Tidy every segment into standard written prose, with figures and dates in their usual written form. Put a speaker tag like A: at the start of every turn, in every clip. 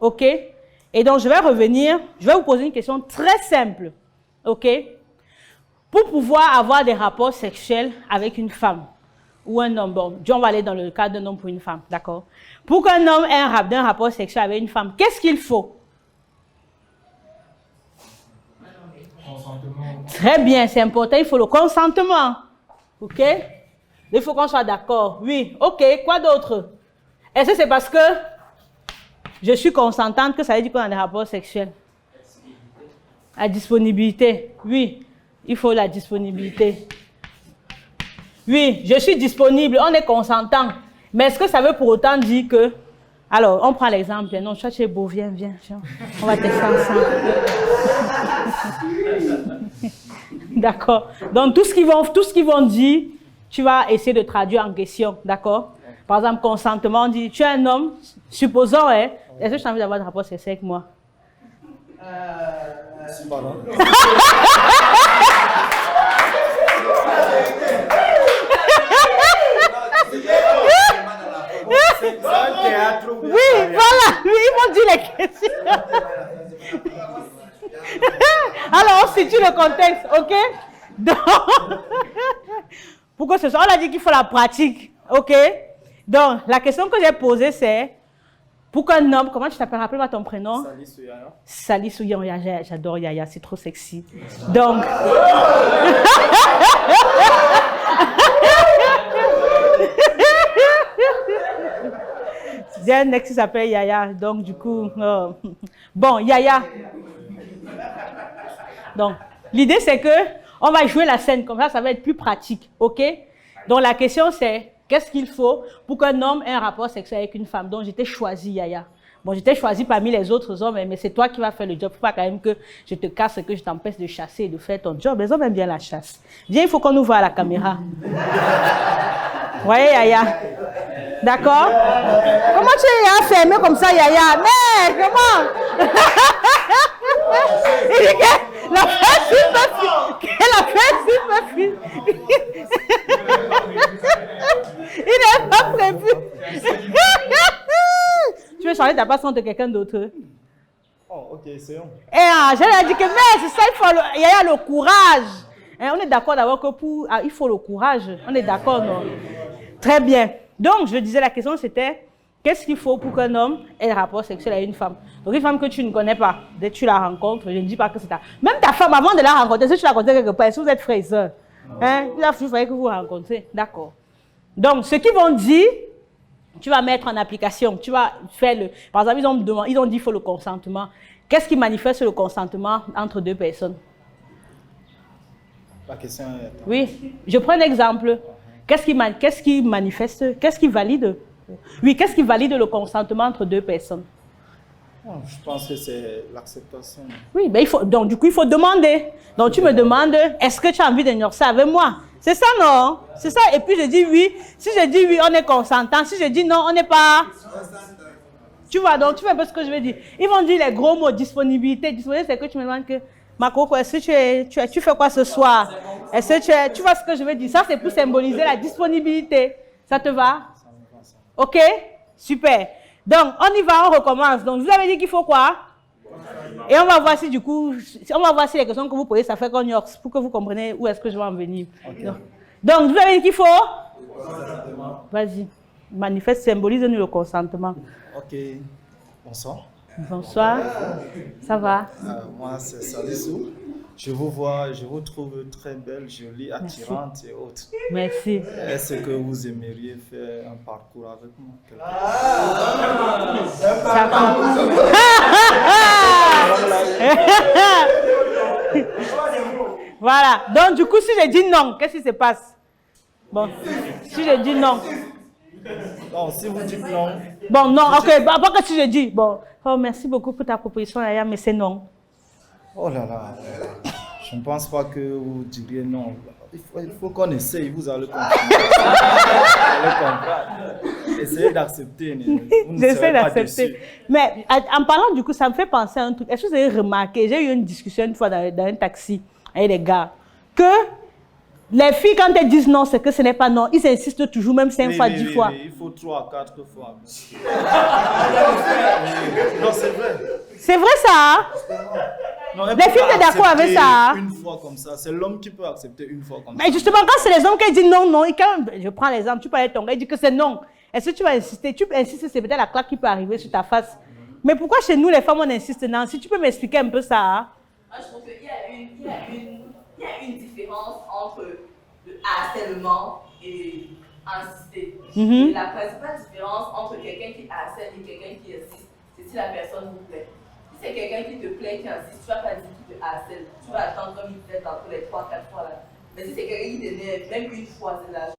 A: OK? Et donc, je vais revenir, je vais vous poser une question très simple. OK? Pour pouvoir avoir des rapports sexuels avec une femme ou un homme, bon, on va aller dans le cas d'un homme pour une femme, d'accord? Pour qu'un homme ait un rapport sexuel avec une femme, qu'est-ce qu'il faut?
B: Consentement.
A: Très bien, c'est important, il faut le consentement. OK? Il faut qu'on soit d'accord. Oui, OK, quoi d'autre? Est-ce que c'est parce que je suis consentante que ça veut dire qu'on a des rapports sexuels? La disponibilité, oui, il faut la disponibilité. Oui, je suis disponible, on est consentant. Mais est-ce que ça veut pour autant dire que... Alors, on prend l'exemple. Non, tu es beau, viens. On va tester ensemble. D'accord. Donc, tout ce qu'ils vont dire, tu vas essayer de traduire en question. D'accord? Par exemple, consentement, on dit, tu es un homme, supposons, est-ce que tu as envie d'avoir des rapports sexuels avec moi?
C: Pardon.
A: Oui, voilà, oui, ils m'ont dit les questions. Alors, on situe le contexte, ok? Donc, pour que ce soit, on a dit qu'il faut la pratique, ok? Donc, la question que j'ai posée, c'est, pour qu'un homme, comment tu t'appelles? Rappelle-moi ton prénom.
C: Salissou Yaya.
A: Salissou Yaya, j'adore Yaya, c'est trop sexy. Donc, j'ai un ex qui s'appelle Yaya, donc du coup, bon, Yaya. Donc, l'idée c'est que on va jouer la scène, comme ça va être plus pratique, ok? Donc la question c'est, qu'est-ce qu'il faut pour qu'un homme ait un rapport sexuel avec une femme? Donc j'étais choisi Yaya. Bon, j'étais choisi parmi les autres hommes, mais c'est toi qui vas faire le job. Il ne faut pas quand même que je te casse et que je t'empêche de chasser et de faire ton job. Les hommes aiment bien la chasse. Viens, il faut qu'on nous voit à la caméra. Vous voyez, Yaya? D'accord? Comment tu es Yaya fermé comme ça, Yaya? Mais, comment? Il dit que la fête, il n'est pas prévu. Tu veux changer ta passion de quelqu'un d'autre?
C: Oh, ok, c'est bon.
A: Et j'allais dire que, mais c'est ça, il y a le courage. Et on est d'accord d'abord que il faut le courage. On est d'accord, non? Très bien. Donc, je disais, la question c'était, qu'est-ce qu'il faut pour qu'un homme ait un rapport sexuel avec une femme? Donc, une femme que tu ne connais pas, dès que tu la rencontres, je ne dis pas que c'est ta... Même ta femme, avant de la rencontrer, si tu la rencontres quelque part, est-ce que vous êtes frères et sœurs? Hein? Il fallait que vous vous rencontrez. D'accord. Donc, ce qu'ils vont dire, tu vas mettre en application. Tu vas faire le... Par exemple, ils ont dit qu'il faut le consentement. Qu'est-ce qui manifeste le consentement entre deux personnes?
C: La question est...
A: Oui, je prends un exemple. Qu'est-ce qui manifeste, qu'est-ce qui valide? Oui, qu'est-ce qui valide le consentement entre deux personnes?
C: Je pense que c'est l'acceptation.
A: Oui, mais donc du coup, il faut demander. Donc tu me demandes, est-ce que tu as envie de venir ça avec moi? C'est ça, non? C'est ça, et puis je dis oui. Si je dis oui, on est consentant. Si je dis non, on n'est pas... Tu vois, donc tu vois un peu ce que je veux dire. Ils vont dire les gros mots, disponibilité. Disponibilité, c'est que tu me demandes que, ma coco, est-ce que tu fais quoi ce soir? Est-ce que tu vois ce que je veux dire? Ça, c'est pour symboliser la disponibilité. Ça te va? Ok? Super. Donc, on y va, on recommence. Donc, je vous avais dit qu'il faut quoi? Et on va voir si du coup, on va voir si les questions que vous posez, ça fait qu'on y oxe, pour que vous compreniez où est-ce que je vais en venir. Okay. Donc, je vous avais dit qu'il faut? Vas-y. Manifeste, symbolise-nous le consentement.
C: Ok. Bonsoir.
A: Bonsoir. Ça va?
C: Moi, c'est Salissou. Je vous vois, je vous trouve très belle, jolie, attirante et autres.
A: Merci.
C: Est-ce que vous aimeriez faire un parcours avec moi?
A: Voilà. Donc, du coup, si je dis non, qu'est-ce qui se passe? Bon, si je dis non.
C: Non, si vous dites non.
A: Bon, non, ok. Pas que si je dis, bon, oh, merci beaucoup pour ta proposition, Yaya, mais c'est non.
C: Oh là là, je ne pense pas que vous diriez non. Il faut qu'on essaye, vous allez comprendre. Vous allez comprendre. Essayez d'accepter.
A: J'essaie d'accepter. Mais en parlant du coup, ça me fait penser à un truc. Est-ce que vous avez remarqué, j'ai eu une discussion une fois dans un taxi avec les gars, que les filles, quand elles disent non, c'est que ce n'est pas non. Ils insistent toujours, même 5 fois, 10 fois.
C: Il faut 3 à 4 fois. Non, c'est vrai.
A: C'est vrai ça, hein?
C: Non, elle
A: Les
C: peut
A: filles
C: pas
A: sont d'accord avec ça, hein?
C: Une fois comme ça, c'est l'homme qui peut accepter une fois comme ça.
A: Mais justement, quand c'est les hommes qui disent non, non, et quand je prends l'exemple, tu parlais de ton gars, il dit que c'est non. Est-ce que tu vas insister? Tu peux insister, c'est peut-être la claque qui peut arriver sur ta face. Mais pourquoi chez nous, les femmes, on insiste non? Si tu peux m'expliquer un peu ça, hein?
B: Moi, je trouve qu'il y a une différence entre le harcèlement et insister. Et la principale différence entre quelqu'un qui harcèle et quelqu'un qui insiste, c'est si la personne vous plaît. Si c'est quelqu'un qui te plaît, qui insiste, tu ne vas pas dire qu'il te harcèle. Tu vas attendre comme il fait dans tous les 3-4 fois là. Mais si c'est quelqu'un qui t'énerve, même une fois, c'est là.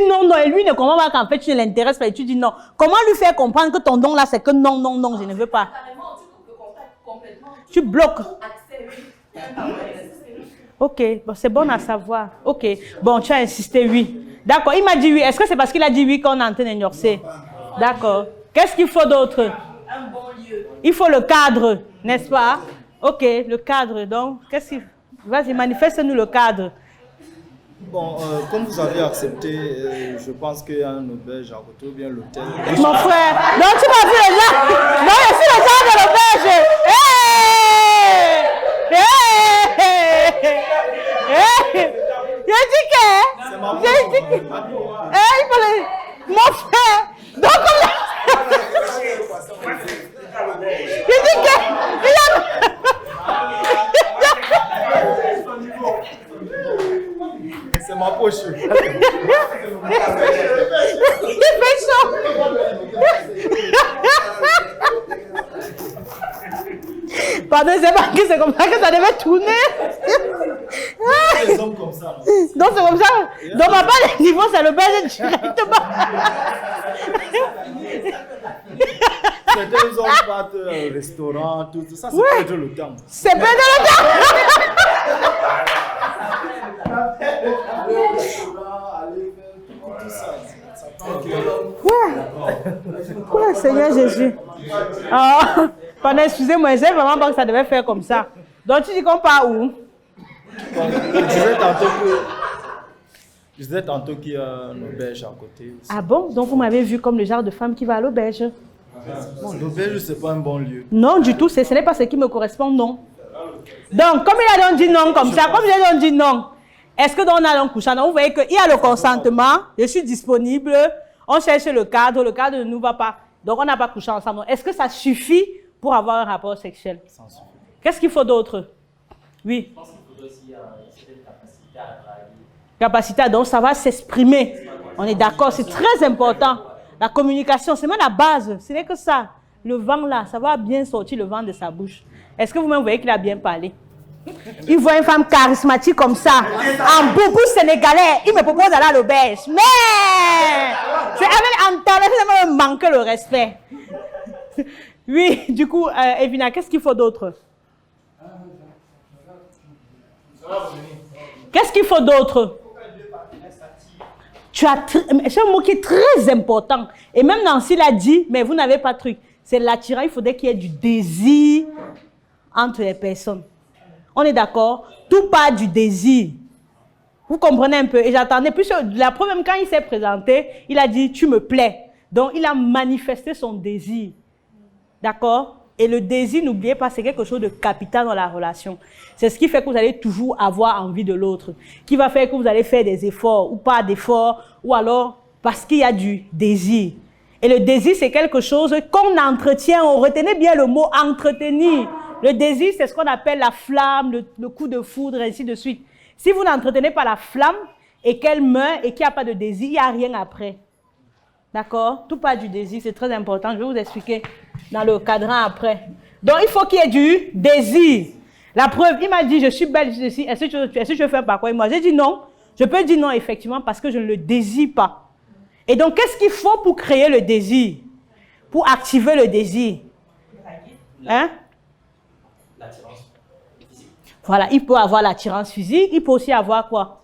A: Non, non, et lui ne comprend pas qu'en fait tu ne l'intéresses pas et tu dis non. Comment lui faire comprendre que ton don là c'est que non, non, non, je ne veux pas.
B: Carrément, tu coupes le contact complètement.
A: Tu bloques.
B: Accès, oui.
A: Ok, bon, c'est bon à savoir. Ok, bon, tu as insisté oui. D'accord, il m'a dit oui. Est-ce que c'est parce qu'il a dit oui qu'on est en train d'ignorer? D'accord. Qu'est-ce qu'il faut d'autre?
B: Un bon lieu.
A: Il faut le cadre, n'est-ce pas? Ok, le cadre. Donc, qu'est-ce qu'il... Vas-y, manifeste-nous le cadre.
C: Bon, comme vous avez accepté, je pense qu'il y a un auberge à côté ou bien l'hôtel.
A: Mon frère, non, tu m'as vu les gens. Non, je suis le genre de l'auberge. J'ai dit que... J'ai dit que... il faut le... Mon frère, donc on a... J'ai dit que...
C: C'est ma poche.
A: Il fait chaud. Pardon, c'est comme ça que ça devait tourner.
C: Les hommes comme ça.
A: Donc c'est comme ça. Donc ma part de niveau, c'est le belge directement.
C: Certains hommes partent au restaurant, tout ça, c'est perdre le temps.
A: C'est perdre le temps. Quoi, Seigneur Jésus? Ah, pardon, excusez-moi, je sais vraiment pas que ça devait faire comme ça. Donc tu dis qu'on part où?
C: Je disais tantôt qu'il y a un auberge à côté aussi.
A: Ah bon? Donc vous m'avez vu comme le genre de femme qui va à l'auberge?
C: Bon, l'auberge, c'est pas un bon lieu.
A: Non, du tout, ce n'est pas ce qui me correspond, non. Donc, comme il a donc dit non comme ça, comme il a donc dit non, est-ce que donc on a donc couché? Donc, vous voyez qu'il y a le consentement, je suis disponible, on cherche le cadre ne nous va pas. Donc, on n'a pas couché ensemble. Est-ce que ça suffit pour avoir un rapport sexuel?
C: Ça suffit.
A: Qu'est-ce qu'il faut d'autre? Oui.
D: Je pense qu'il faudrait aussi une certaine capacité à draguer.
A: Capacité, donc ça va s'exprimer. On est d'accord, c'est très important. La communication, c'est même la base. Ce n'est que ça. Le vent là, ça va bien sortir le vent de sa bouche. Est-ce que vous-même voyez qu'il a bien parlé? Il voit une femme charismatique comme ça, en boubou sénégalais, il me propose d'aller à l'auberge. Mais c'est avec en talent, ça me manque le respect. Oui, du coup, Evina, qu'est-ce qu'il faut d'autre? Qu'est-ce qu'il faut d'autre? C'est un mot qui est très important. Et même Nancy l'a dit, mais vous n'avez pas de truc. C'est l'attirance, il faudrait qu'il y ait du désir entre les personnes. On est d'accord? Tout part du désir. Vous comprenez un peu? Et j'attendais, puis la première, quand il s'est présenté, il a dit, tu me plais. Donc, il a manifesté son désir. D'accord? Et le désir, n'oubliez pas, c'est quelque chose de capital dans la relation. C'est ce qui fait que vous allez toujours avoir envie de l'autre. Qui va faire que vous allez faire des efforts ou pas d'efforts, ou alors parce qu'il y a du désir. Et le désir, c'est quelque chose qu'on entretient. On retenait bien le mot entretenir. Le désir, c'est ce qu'on appelle la flamme, le coup de foudre, ainsi de suite. Si vous n'entretenez pas la flamme et qu'elle meurt et qu'il n'y a pas de désir, il n'y a rien après. D'accord? Tout part du désir, c'est très important. Je vais vous expliquer dans le cadran après. Donc, il faut qu'il y ait du désir. La preuve, il m'a dit, je suis belle, je suis, est-ce que je veux faire par quoi? Et moi, j'ai dit non. Je peux dire non, effectivement, parce que je ne le désire pas. Et donc, qu'est-ce qu'il faut pour créer le désir? Pour activer le désir? Hein?
D: L'attirance physique.
A: Voilà, il peut avoir l'attirance physique, il peut aussi avoir quoi?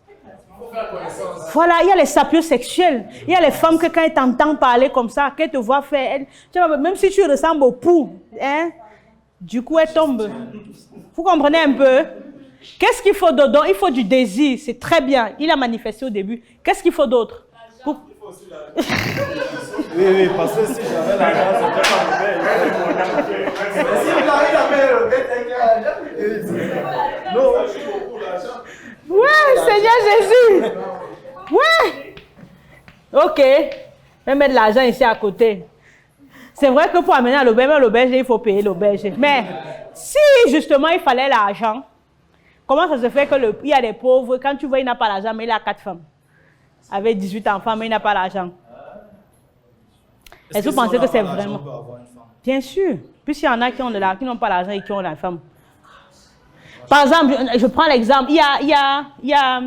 A: Voilà, il y a les sapiosexuels. Il y a les femmes que quand elles t'entendent parler comme ça, qu'elles te voient faire, tu vois, même si tu ressembles au pou, hein, du coup, elles tombent. Vous comprenez un peu? Qu'est-ce qu'il faut d'autre? Il faut du désir, c'est très bien. Il a manifesté au début. Qu'est-ce qu'il faut d'autre?
C: Oui, parce que si j'avais l'argent, c'est pas mauvais. Non.
A: Ouais, Seigneur Jésus. Ouais. Ok. Je vais mettre l'argent ici à côté. C'est vrai que pour amener à l'auberge, il faut payer l'auberge. Mais si justement il fallait l'argent, comment ça se fait qu'il y a des pauvres, quand tu vois, il n'a pas l'argent, mais il a 4 femmes. Avec 18 enfants, mais il n'a pas l'argent. Est-ce que vous pensez que c'est vraiment... Bien sûr. Puisqu'il y en a qui n'ont pas l'argent et qui ont la femme. Par exemple, je prends l'exemple, il y a...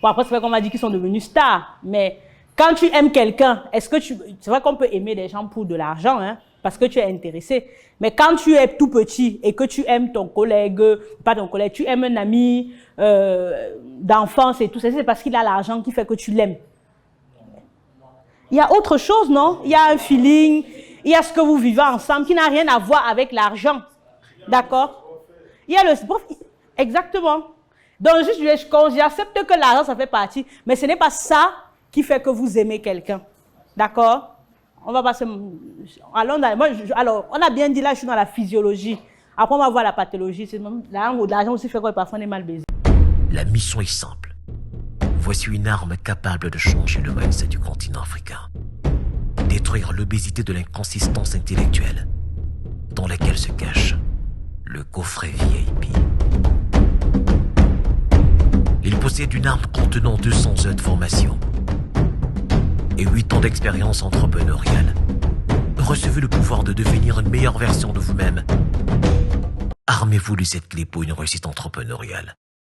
A: Bon, après, c'est vrai qu'on m'a dit qu'ils sont devenus stars, mais quand tu aimes quelqu'un, est-ce que tu... C'est vrai qu'on peut aimer des gens pour de l'argent, hein, parce que tu es intéressé. Mais quand tu es tout petit et que tu aimes ton collègue, pas ton collègue, tu aimes un ami d'enfance et tout ça, c'est parce qu'il a l'argent qui fait que tu l'aimes. Il y a autre chose, non? Il y a un feeling, il y a ce que vous vivez ensemble qui n'a rien à voir avec l'argent. D'accord? Il y a le... Exactement. Donc, j'accepte que l'argent, ça fait partie, mais ce n'est pas ça qui fait que vous aimez quelqu'un. D'accord? On va passer... Alors, on a bien dit, là, je suis dans la physiologie. Après, on va voir la pathologie. L'argent aussi fait que parfois on est mal baisé.
E: La mission est simple. Voici une arme capable de changer le mindset du continent africain. Détruire l'obésité de l'inconsistance intellectuelle, dans laquelle se cache le coffret VIP. Il possède une arme contenant 200 heures de formation et 8 ans d'expérience entrepreneuriale. Recevez le pouvoir de devenir une meilleure version de vous-même. Armez-vous de cette clé pour une réussite entrepreneuriale.